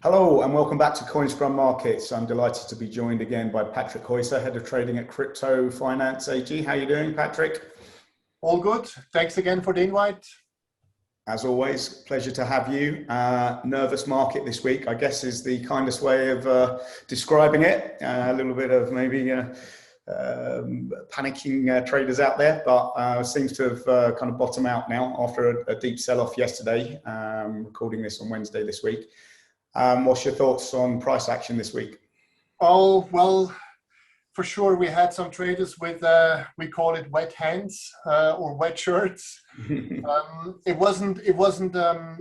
Hello and welcome back to Coinscrum Markets. I'm delighted to be joined again by Patrick Heusser, Head of Trading at Crypto Finance AG. How are you doing, Patrick? All good. Thanks again for the invite. As always, pleasure to have you. Nervous market this week, I guess, is the kindest way of describing it. A little bit of maybe panicking traders out there, but seems to have kind of bottomed out now after a deep sell-off yesterday. Recording this on Wednesday this week. What's your thoughts on price action this week? Oh, well, for sure we had some traders with, we call it wet hands or wet shirts. It wasn't a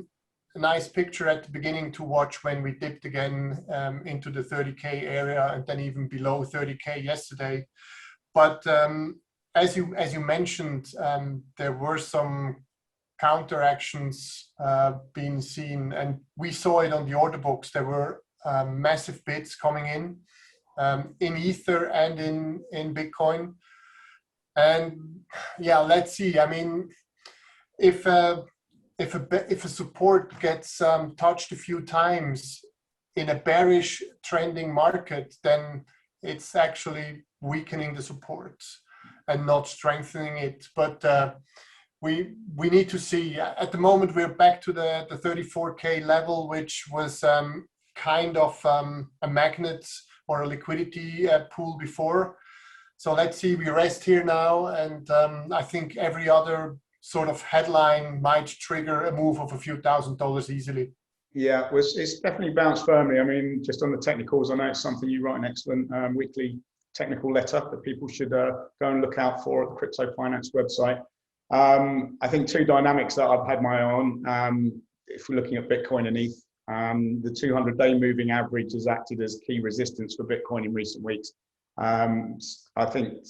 nice picture at the beginning to watch when we dipped again into the 30K area and then even below 30K yesterday. But as you mentioned, there were some counter actions being seen, and we saw it on the order books. There were massive bids coming in Ether and in Bitcoin. And yeah, let's see. I mean, if a support gets touched a few times in a bearish trending market, then it's actually weakening the support and not strengthening it. But we need to see. At the moment, we're back to the 34K level, which was kind of a magnet or a liquidity pool before. So let's see, we rest here now, and I think every other sort of headline might trigger a move of a few $1,000s easily. Yeah, it's definitely bounced firmly. I mean, just on the technicals, I know it's something you write an excellent weekly technical letter that people should go and look out for at the Crypto Finance website. I think two dynamics that I've had my eye on, if we're looking at Bitcoin and ETH, the 200-day moving average has acted as key resistance for Bitcoin in recent weeks. I think,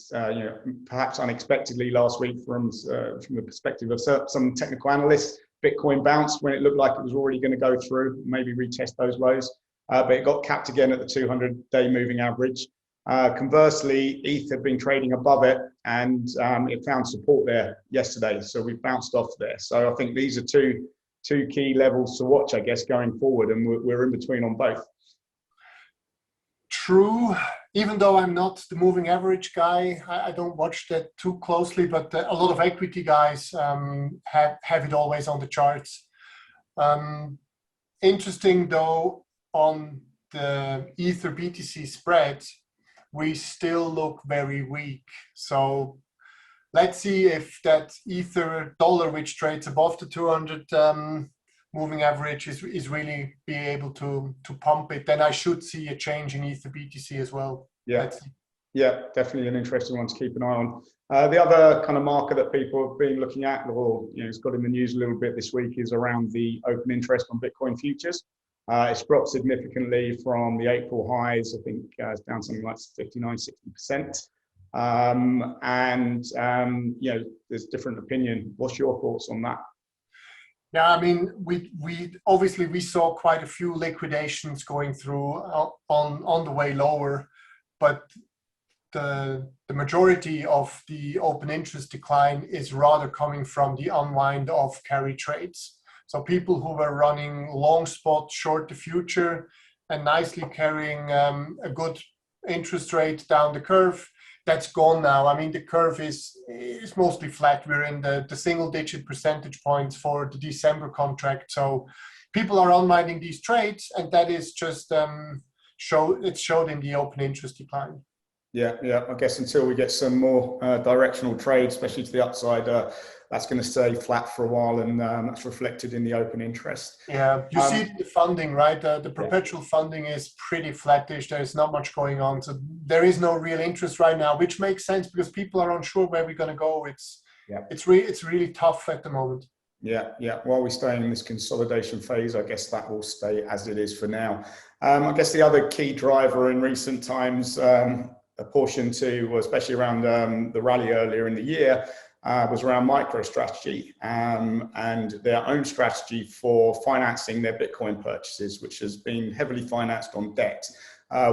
perhaps unexpectedly last week from the perspective of some technical analysts, Bitcoin bounced when it looked like it was already going to go through, maybe retest those lows, but it got capped again at the 200-day moving average. Conversely, ETH had been trading above it, and it found support there yesterday, so we bounced off there. So I think these are two key levels to watch, I guess, going forward, and we're in between on both. True. Even though I'm not the moving average guy, I don't watch that too closely, but a lot of equity guys have it always on the charts. Interesting though, on the Ether BTC spread, we still look very weak. So let's see if that Ether dollar, which trades above the 200 moving average, is really be able to pump it. Then I should see a change in Ether BTC as well. Yeah, yeah, definitely an interesting one to keep an eye on. The other kind of marker that people have been looking at, or it's got in the news a little bit this week, is around the open interest on Bitcoin futures. It's dropped significantly from the April highs. I think it's down something like 59–60%. There's different opinion. What's your thoughts on that? Yeah, I mean, we obviously saw quite a few liquidations going through on the way lower, but the majority of the open interest decline is rather coming from the unwind of carry trades. So people who were running long spot, short the future, and nicely carrying a good interest rate down the curve, that's gone now. I mean, the curve is mostly flat. We're in the single-digit percentage points for the December contract. So people are unwinding these trades, and that is just it's showed in the open interest decline. Yeah. I guess until we get some more directional trade, especially to the upside, that's going to stay flat for a while, and that's reflected in the open interest. Yeah, you see it in the funding, right? The perpetual funding is pretty flattish. There is not much going on. So there is no real interest right now, which makes sense because people are unsure where we're going to go. It's really tough at the moment. Yeah. While we stay in this consolidation phase, I guess that will stay as it is for now. I guess the other key driver in recent times, a portion to, well, especially around the rally earlier in the year, was around MicroStrategy and their own strategy for financing their Bitcoin purchases, which has been heavily financed on debt.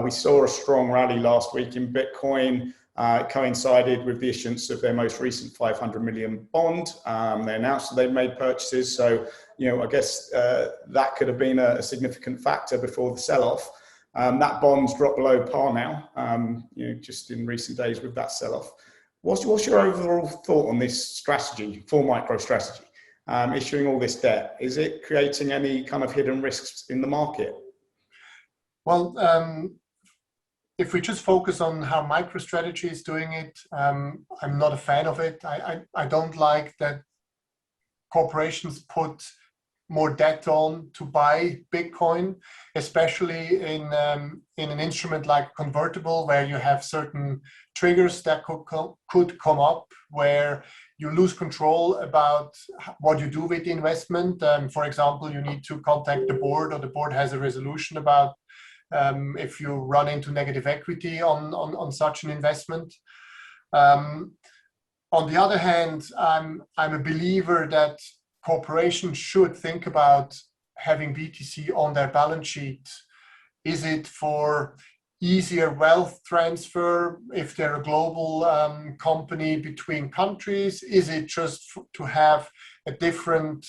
We saw a strong rally last week in Bitcoin. It coincided with the issuance of their most recent 500 million bond. They announced that they've made purchases. So, I guess that could have been a significant factor before the sell-off. That bond's dropped below par now, just in recent days with that sell-off. What's your overall thought on this strategy for MicroStrategy? Issuing all this debt, is it creating any kind of hidden risks in the market? Well, if we just focus on how MicroStrategy is doing it, I'm not a fan of it. I don't like that corporations put more debt on to buy Bitcoin, especially in an instrument like convertible, where you have certain triggers that could come up where you lose control about what you do with the investment. For example, you need to contact the board, or the board has a resolution about if you run into negative equity on such an investment. On the other hand, I'm a believer that corporations should think about having BTC on their balance sheet. Is it for easier wealth transfer if they're a global company between countries? Is it just to have a different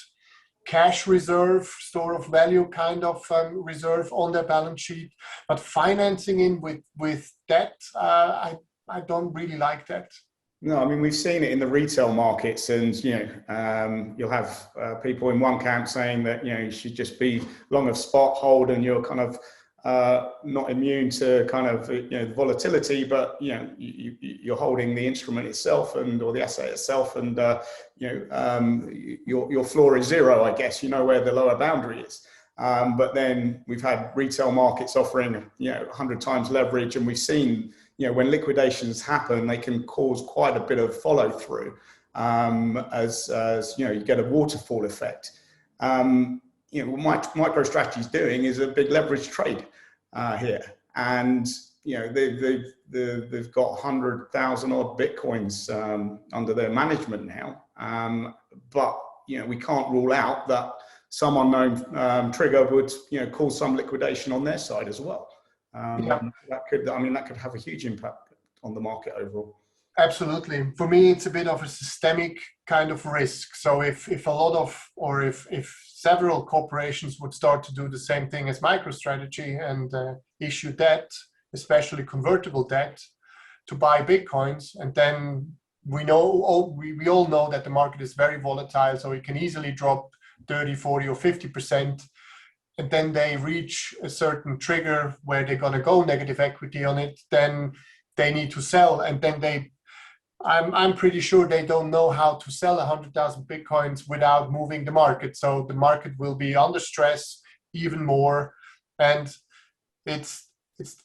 cash reserve, store of value kind of reserve on their balance sheet? But financing in with debt, I don't really like that. No, I mean, we've seen it in the retail markets, and you'll have people in one camp saying that you should just be long of spot, hold, and you're kind of not immune to kind of the volatility, but you're holding the instrument itself or the asset itself, and your floor is zero, I guess. You know where the lower boundary is. But then we've had retail markets offering 100 times leverage, and we've seen when liquidations happen, they can cause quite a bit of follow through, as you get a waterfall effect. What MicroStrategy is doing is a big leverage trade here, and they've got 100,000 odd Bitcoins under their management now. But we can't rule out that some unknown trigger would cause some liquidation on their side as well. That could have a huge impact on the market overall. Absolutely. For me, it's a bit of a systemic kind of risk. So if a lot of, or if several corporations would start to do the same thing as MicroStrategy and issue debt, especially convertible debt, to buy Bitcoins, and then we all know that the market is very volatile, so it can easily drop 30, 40, or 50%. And then they reach a certain trigger where they're going to go negative equity on it, then they need to sell. And then I'm pretty sure they don't know how to sell 100,000 Bitcoins without moving the market. So the market will be under stress even more. And it's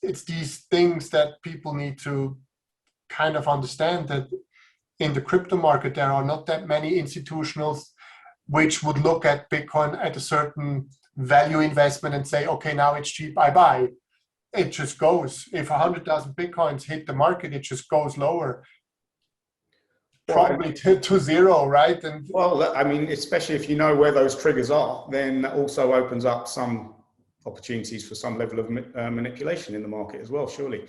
these things that people need to kind of understand, that in the crypto market, there are not that many institutionals which would look at Bitcoin at a certain value investment and say, okay, now it's cheap, I buy. It just goes. If 100,000 Bitcoins hit the market, it just goes lower. Probably to zero, right? And well, I mean, especially if you know where those triggers are, then also opens up some opportunities for some level of manipulation in the market as well, surely.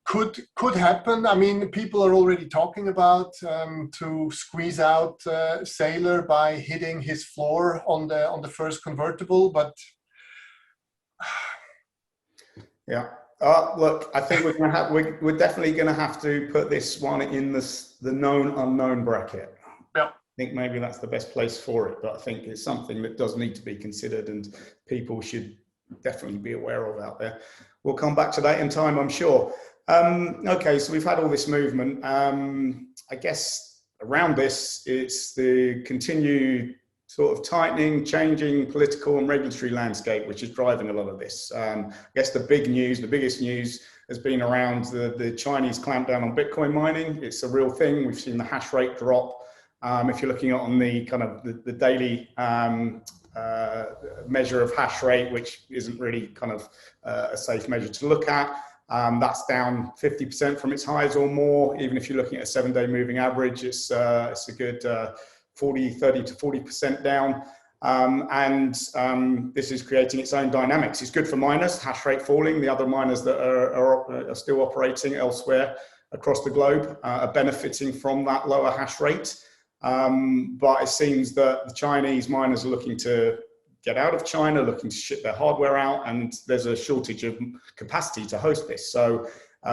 Could happen. I mean, people are already talking about to squeeze out Saylor by hitting his floor on the first convertible, but yeah. Look, I think we're definitely going to have to put this one in the known unknown bracket. Yeah. I think maybe that's the best place for it, but I think it's something that does need to be considered and people should definitely be aware of out there. We'll come back to that in time, I'm sure. Okay, so we've had all this movement. I guess around this, it's the continued sort of tightening, changing political and regulatory landscape, which is driving a lot of this. I guess the biggest news has been around the Chinese clampdown on Bitcoin mining. It's a real thing. We've seen the hash rate drop. If you're looking at on the kind of the daily measure of hash rate, which isn't really kind of a safe measure to look at, that's down 50% from its highs or more. Even if you're looking at a 7-day moving average, it's a good 30 to 40% down. This is creating its own dynamics. It's good for miners, hash rate falling. The other miners that are still operating elsewhere across the globe are benefiting from that lower hash rate. But it seems that the Chinese miners are looking to get out of China, looking to ship their hardware out, and there's a shortage of capacity to host this. So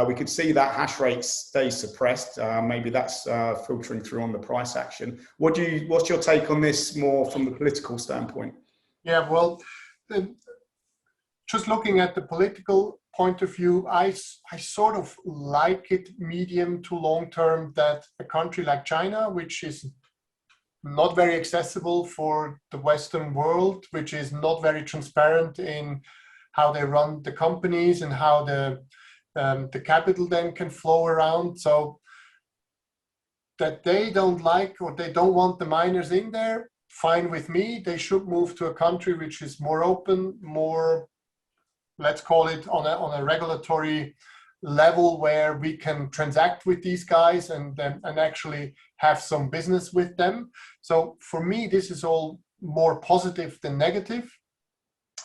we could see that hash rate stay suppressed. Maybe that's filtering through on the price action. What's your take on this more from the political standpoint? Yeah, well, just looking at the political point of view, I sort of like it medium to long term that a country like China, which is not very accessible for the Western world, which is not very transparent in how they run the companies and how the capital then can flow around. So that they don't like or they don't want the miners in there, fine with me. They should move to a country which is more open, more, let's call it on a regulatory level where we can transact with these guys and actually have some business with them. So for me, this is all more positive than negative,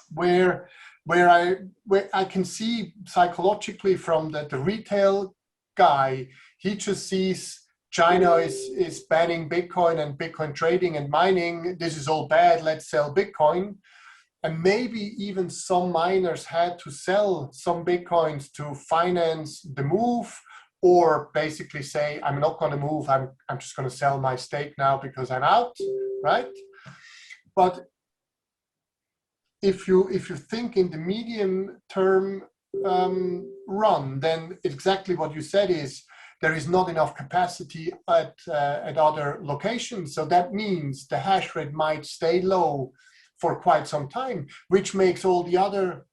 where I can see psychologically from the retail guy, he just sees China is banning Bitcoin and Bitcoin trading and mining. This is all bad. Let's sell Bitcoin. And maybe even some miners had to sell some Bitcoins to finance the move, or basically say, I'm not going to move. I'm just going to sell my stake now because I'm out, right? But if you think in the medium term run, then exactly what you said is there is not enough capacity at other locations. So that means the hash rate might stay low for quite some time, which makes all the other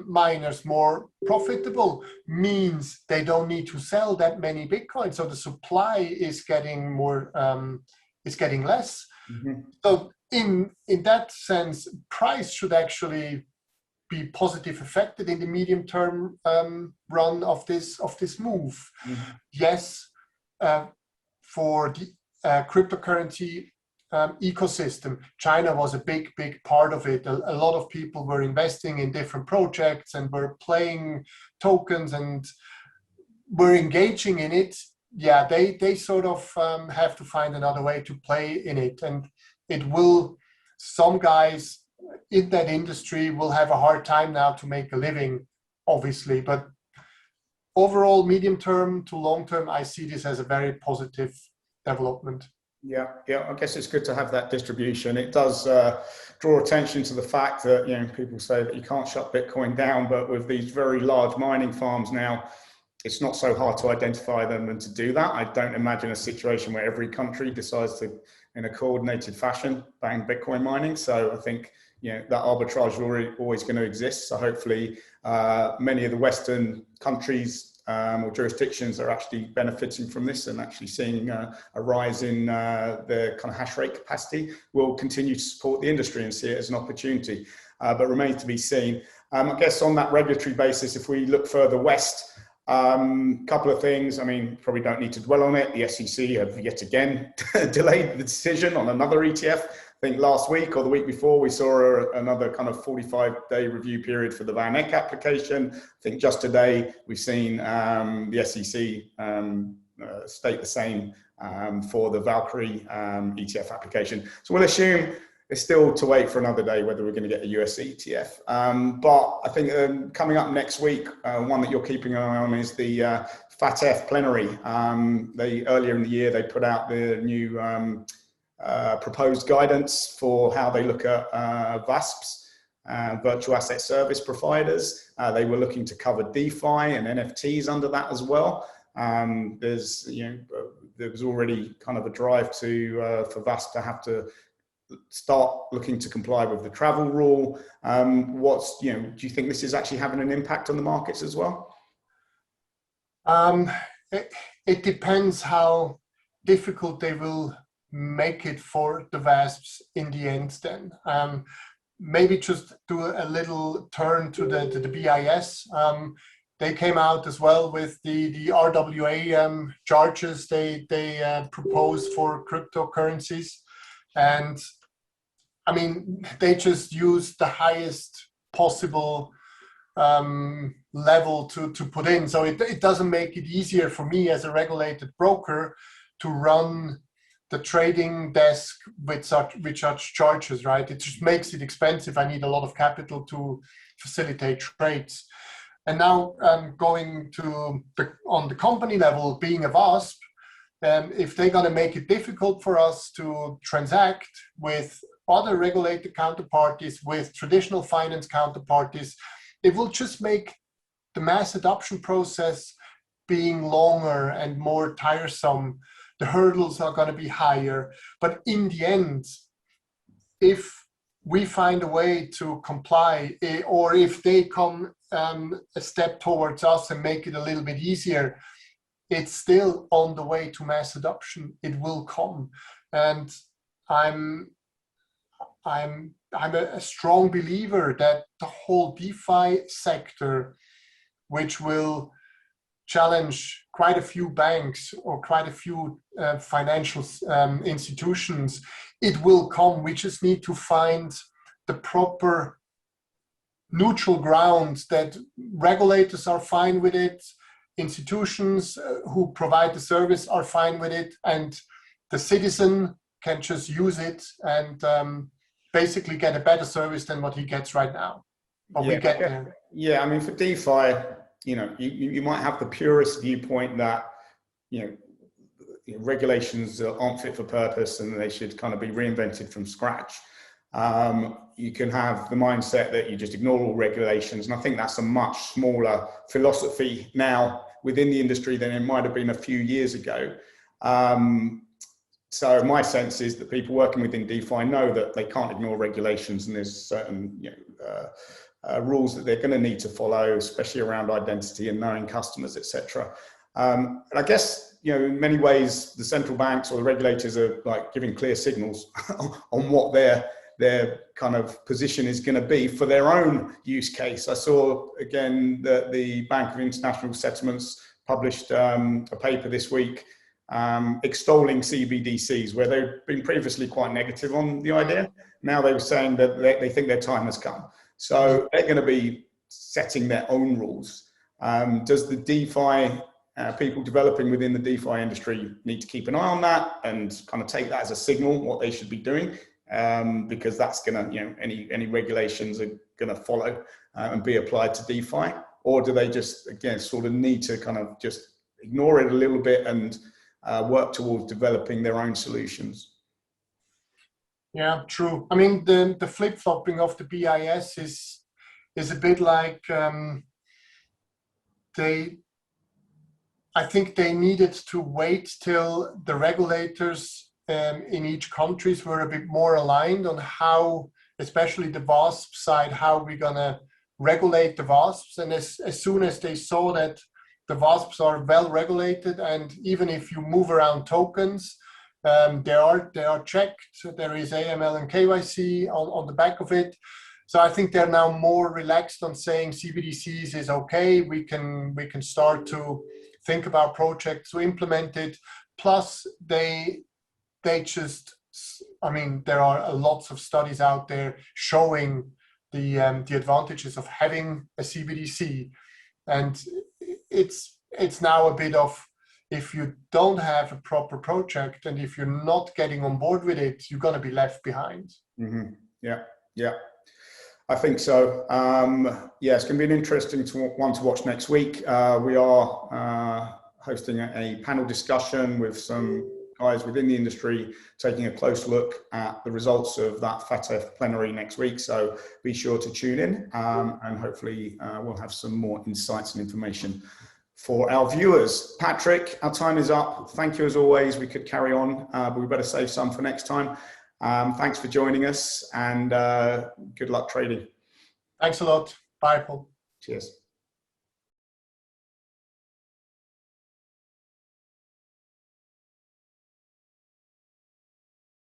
miners more profitable, means they don't need to sell that many Bitcoin. So the supply is getting more, is getting less. Mm-hmm. So in that sense, price should actually be positive affected in the medium term run of this move. Mm-hmm. Yes, for the cryptocurrency ecosystem, China was a big part of it. A lot of people were investing in different projects and were playing tokens and were engaging in it. Yeah, they sort of have to find another way to play in it, and it will. Some guys in that industry will have a hard time now to make a living, obviously. But overall, medium term to long term, I see this as a very positive development. Yeah, I guess it's good to have that distribution. It does draw attention to the fact that people say that you can't shut Bitcoin down, but with these very large mining farms now, it's not so hard to identify them and to do that. I don't imagine a situation where every country decides to, in a coordinated fashion, ban Bitcoin mining. So I think that arbitrage is always going to exist. So hopefully many of the Western countries or jurisdictions are actually benefiting from this and actually seeing a rise in their kind of hash rate capacity. Will continue to support the industry and see it as an opportunity, but remains to be seen. I guess on that regulatory basis, if we look further west, couple of things. I mean, probably don't need to dwell on it. The SEC have yet again delayed the decision on another ETF. I think last week or the week before, we saw another kind of 45-day review period for the Van Eck application. I think just today we've seen the SEC state the same for the Valkyrie ETF application. So we'll assume it's still to wait for another day whether we're going to get a US ETF. But I think coming up next week, one that you're keeping an eye on is the FATF plenary. Earlier in the year, they put out the new proposed guidance for how they look at VASPs, virtual asset service providers. They were looking to cover DeFi and NFTs under that as well. There was already kind of a drive for VASP to have to start looking to comply with the travel rule. Do you think this is actually having an impact on the markets as well? It depends how difficult they will make it for the VASPs in the end then. Maybe just do a little turn to the BIS. They came out as well with the RWA charges they proposed for cryptocurrencies. And I mean, they just use the highest possible level to put in. So it doesn't make it easier for me as a regulated broker to run the trading desk with such charges, right? It just makes it expensive. I need a lot of capital to facilitate trades. And now going to on the company level, being a VASP, if they're going to make it difficult for us to transact with other regulated counterparties, with traditional finance counterparties, it will just make the mass adoption process being longer and more tiresome. The hurdles are going to be higher. But in the end, if we find a way to comply, or if they come a step towards us and make it a little bit easier, it's still on the way to mass adoption. It will come. And I'm a strong believer that the whole DeFi sector, which will challenge quite a few banks or quite a few financial institutions, it will come. We just need to find the proper neutral ground that regulators are fine with it, institutions who provide the service are fine with it, and the citizen can just use it and basically get a better service than what he gets right now. But we get there. Yeah, I mean, for DeFi, you know, you might have the purist viewpoint that, you know, regulations aren't fit for purpose and they should kind of be reinvented from scratch. You can have the mindset that you just ignore all regulations. And I think that's a much smaller philosophy now within the industry than it might have been a few years ago. So my sense is that people working within DeFi know that they can't ignore regulations, and there's certain, you know, rules that they're going to need to follow, especially around identity and knowing customers, etc. And I guess, you know, in many ways, the central banks or the regulators are like giving clear signals on what their kind of position is going to be for their own use case. I saw again that the Bank of International Settlements published a paper this week extolling CBDCs, where they've been previously quite negative on the idea. Now they were saying that they think their time has come. So they're going to be setting their own rules. Does the DeFi people developing within the DeFi industry need to keep an eye on that and kind of take that as a signal what they should be doing? Because that's going to, you know, any regulations are going to follow and be applied to DeFi, or do they just, again, sort of need to kind of just ignore it a little bit and work towards developing their own solutions? Yeah, true. I mean, the flip-flopping of the BIS is a bit like I think they needed to wait till the regulators in each countries were a bit more aligned on how, especially the VASP side, how we're gonna regulate the VASPs. And as soon as they saw that the VASPs are well regulated, and even if you move around tokens, they are checked. There is AML and KYC on the back of it. So I think they're now more relaxed on saying CBDCs is okay. We can start to think about projects to implement it. Plus they just, I mean, there are lots of studies out there showing the advantages of having a CBDC, and it's now a bit of, if you don't have a proper project and if you're not getting on board with it, you're going to be left behind. Mm-hmm. Yeah, I think so. Yeah, it's going to be an interesting one to watch next week. We are hosting a panel discussion with some guys within the industry, taking a close look at the results of that FATF plenary next week. So be sure to tune in, and hopefully we'll have some more insights and information for our viewers. Patrick, our time is up. Thank you as always. We could carry on, but we better save some for next time. Thanks for joining us, and good luck trading. Thanks a lot. Bye, Paul. Cheers.